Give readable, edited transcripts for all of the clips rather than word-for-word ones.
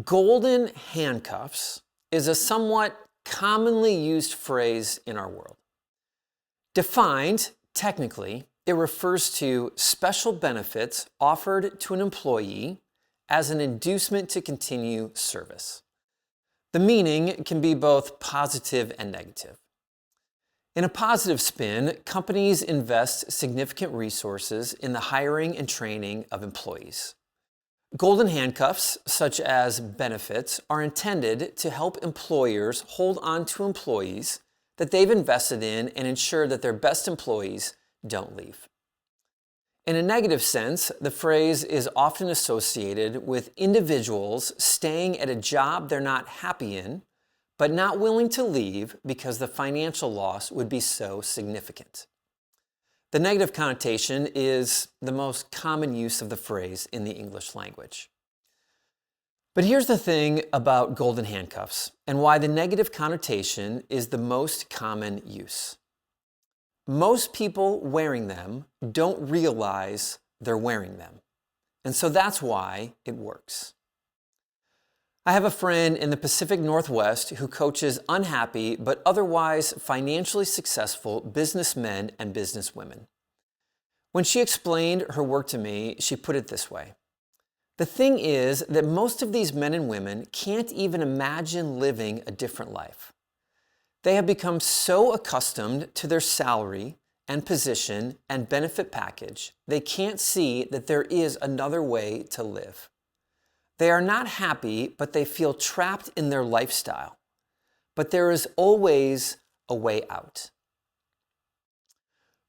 Golden handcuffs is a somewhat commonly used phrase in our world. Defined, technically, it refers to special benefits offered to an employee as an inducement to continue service. The meaning can be both positive and negative. In a positive spin, companies invest significant resources in the hiring and training of employees. Golden handcuffs, such as benefits, are intended to help employers hold on to employees that they've invested in and ensure that their best employees don't leave. In a negative sense, the phrase is often associated with individuals staying at a job they're not happy in, but not willing to leave because the financial loss would be so significant. The negative connotation is the most common use of the phrase in the English language. But here's the thing about golden handcuffs and why the negative connotation is the most common use. Most people wearing them don't realize they're wearing them. And so that's why it works. I have a friend in the Pacific Northwest who coaches unhappy but otherwise financially successful businessmen and businesswomen. When she explained her work to me, she put it this way. The thing is that most of these men and women can't even imagine living a different life. They have become so accustomed to their salary and position and benefit package, they can't see that there is another way to live. They are not happy, but they feel trapped in their lifestyle. But there is always a way out.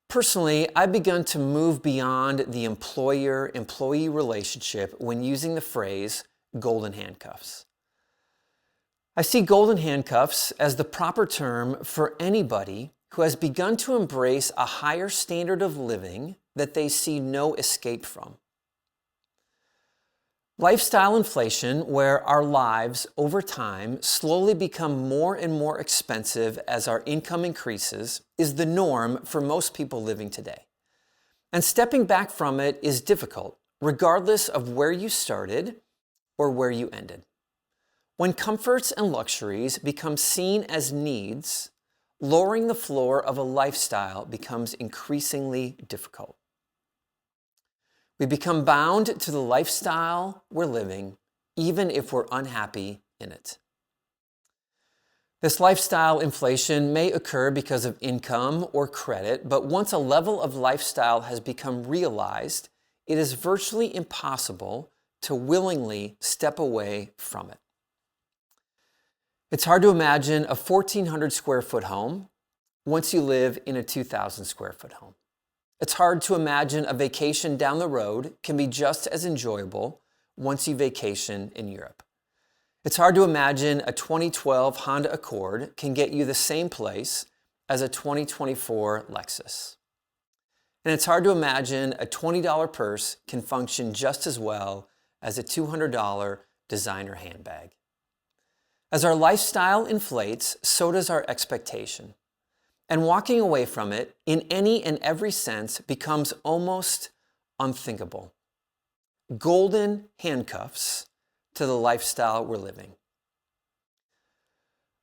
Personally, I've begun to move beyond the employer-employee relationship when using the phrase golden handcuffs. I see golden handcuffs as the proper term for anybody who has begun to embrace a higher standard of living that they see no escape from. Lifestyle inflation, where our lives over time slowly become more and more expensive as our income increases, is the norm for most people living today. And stepping back from it is difficult, regardless of where you started or where you ended. When comforts and luxuries become seen as needs, lowering the floor of a lifestyle becomes increasingly difficult. We become bound to the lifestyle we're living, even if we're unhappy in it. This lifestyle inflation may occur because of income or credit, but once a level of lifestyle has become realized, it is virtually impossible to willingly step away from it. It's hard to imagine a 1,400 square foot home once you live in a 2,000 square foot home. It's hard to imagine a vacation down the road can be just as enjoyable once you vacation in Europe. It's hard to imagine a 2012 Honda Accord can get you the same place as a 2024 Lexus. And it's hard to imagine a $20 purse can function just as well as a $200 designer handbag. As our lifestyle inflates, so does our expectation. And walking away from it in any and every sense becomes almost unthinkable. Golden handcuffs to the lifestyle we're living.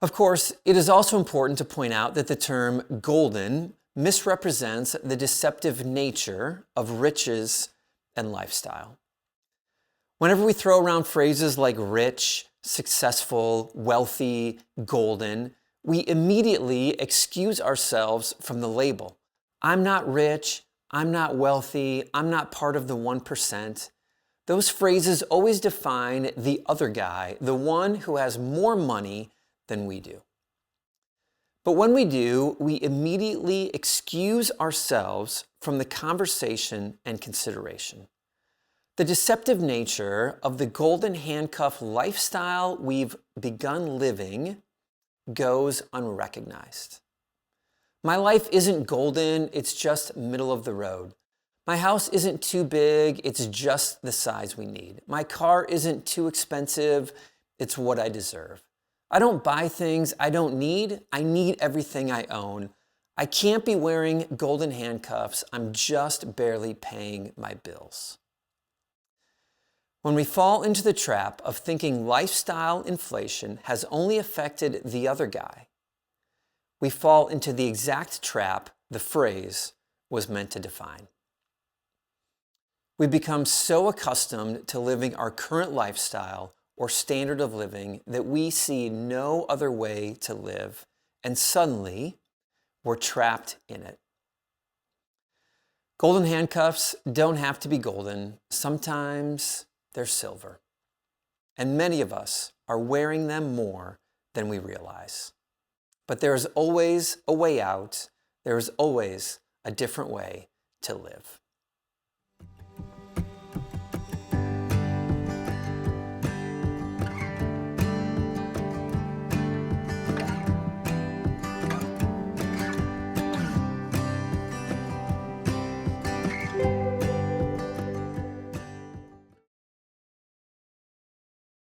Of course, it is also important to point out that the term golden misrepresents the deceptive nature of riches and lifestyle. Whenever we throw around phrases like rich, successful, wealthy, golden, we immediately excuse ourselves from the label. I'm not rich, I'm not wealthy, I'm not part of the 1%. Those phrases always define the other guy, the one who has more money than we do. But when we do, we immediately excuse ourselves from the conversation and consideration. The deceptive nature of the golden handcuff lifestyle we've begun living goes unrecognized. My life isn't golden, it's just middle of the road. My house isn't too big, it's just the size we need. My car isn't too expensive, it's what I deserve. I don't buy things I don't need, I need everything I own. I can't be wearing golden handcuffs, I'm just barely paying my bills. When we fall into the trap of thinking lifestyle inflation has only affected the other guy, we fall into the exact trap the phrase was meant to define. We become so accustomed to living our current lifestyle or standard of living that we see no other way to live, and suddenly we're trapped in it. Golden handcuffs don't have to be golden. Sometimes they're silver. And many of us are wearing them more than we realize. But there is always a way out. There is always a different way to live.